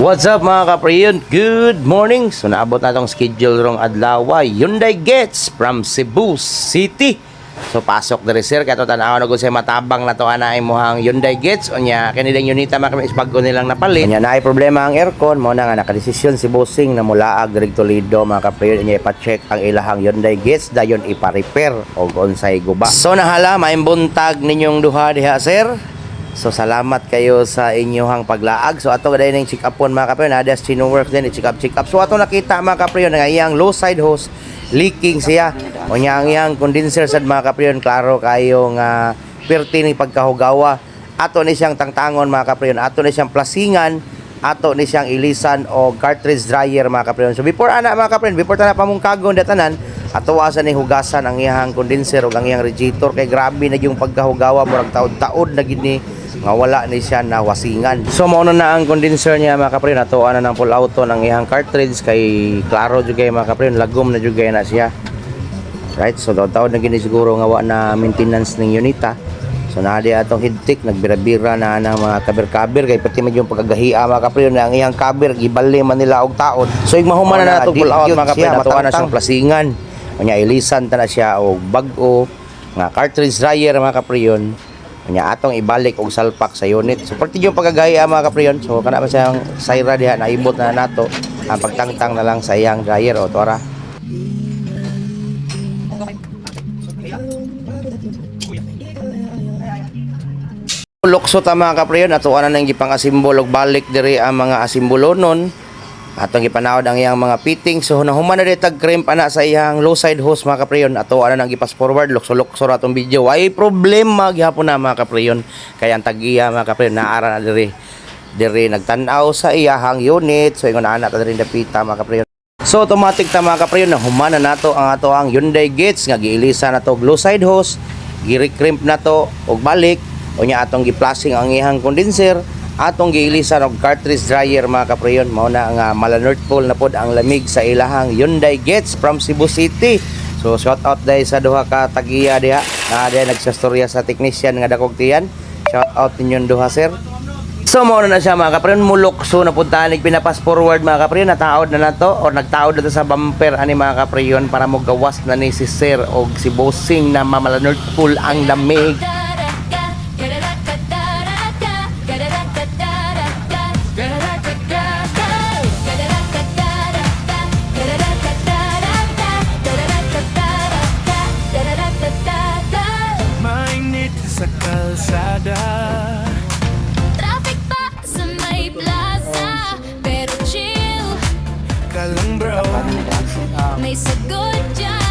What's up mga kapriyon? Good morning! So naabot na itong schedule rong adlaw Hyundai Getz from Cebu City. So pasok diri sir, kato tanaw na sa matabang na to ana imuhang Hyundai Getz. Onya kanilang unita mga isbago nilang napalit. Onya naay problema ang aircon mo na nga nakadesisyon si Bossing na mulaag diri Toledo mga kapriyon. Onya ipa-check ang ilahang Hyundai Getz dayon ipa-repair og unsay guba. So nahala maimbuntag ninyong duha diha sir. So salamat kayo sa inyong paglaag. So ato gaday ning check upon mga kapriyon, ada sino work din check up. So ato nakita mga kapriyon nga iyang low side hose leaking siya. O nya ang iyang condenser sad mga kapriyon, klaro kayo nga perti ni pagkahugawa. Ato ni siyang tangtangon mga kapriyon, ato ni siyang plasingan, ato ni siyang ilisan o cartridge dryer mga kapriyon. So before ana mga kapriyon, before ta na pamungkagon datanan, ato asa ni hugasan ang iyang condenser ug ang iyang radiator kay grabe na yung pagkahugawa murag taod-taod na gid nga wala ni siya na wasingan. So mao na ang condenser niya mga kapriyon, ato ana nang full auto ng iyang cartridge kay klaro jud kay mga kapriyon, lagom na jud kay na siya. Right, so taod na gini siguro nga wa na maintenance ning unita. So naadi atong headtik nagbira-bira na ang mga kaber-kaber kay pati medyo pagkagahia mga kapriyon ang iyang kaber gibali man nila og taod. So igmahuman na nato full out mga kapriyon, ato ana siyang plasingan. Unya ilisan ta na siya og bag-o nga cartridge dryer mga kapriyon. Unya atong ibalik og salpak sa unit. So pati yung pagkagahia mga kapriyon, so kana man siyang sayra diha naibot na nato ang pagtangtang na lang sa iyang dryer o tora. Luksot ang mga kapriyon, ato ana nang gipang asimbol og balik diri ang mga asimbolonon. Atong gipanawod ang iyang mga fitting. So nahuman na tag crimp ana sa iyang low side hose mga kapriyon. Ato ana nang gipas forward lukso-lukso ratong video. Ay problema gyapon na mga kapriyon. Kaya ang tag-iya mga kapriyon naara na diri nagtan-aw sa iyahang unit. So ingon ana ta diri dapita mga kapriyon. So automatic ta mga kapriyon nahuman na nato ang ato ang Hyundai Getz nga giilisa na to og low side hose, gi-recrimp na to og balik. Unya atong gi-flushing ang iyang condenser, atong giilisan og cartridge dryer mga kapriyon. Mao na nga mala-North na pod ang lamig sa ilahang Hyundai Getz from Cebu City. So shout out dai sa duha ka tag-iya diha na diha nagsastorya sa technician nga dakog tiyan. Shout out ninyong duha sir. So mao na siya mga kapriyon, mulokso na punta nig pinapas forward mga kapriyon, nataod na nato or nagtaod na to sa bumper ani mga kapriyon para mo gawas na ni si sir og si Bossing na mala-North ang lamig. Sa kalsada, traffic pa sa may plaza, pero chill ka lang bro. may sagot dyan.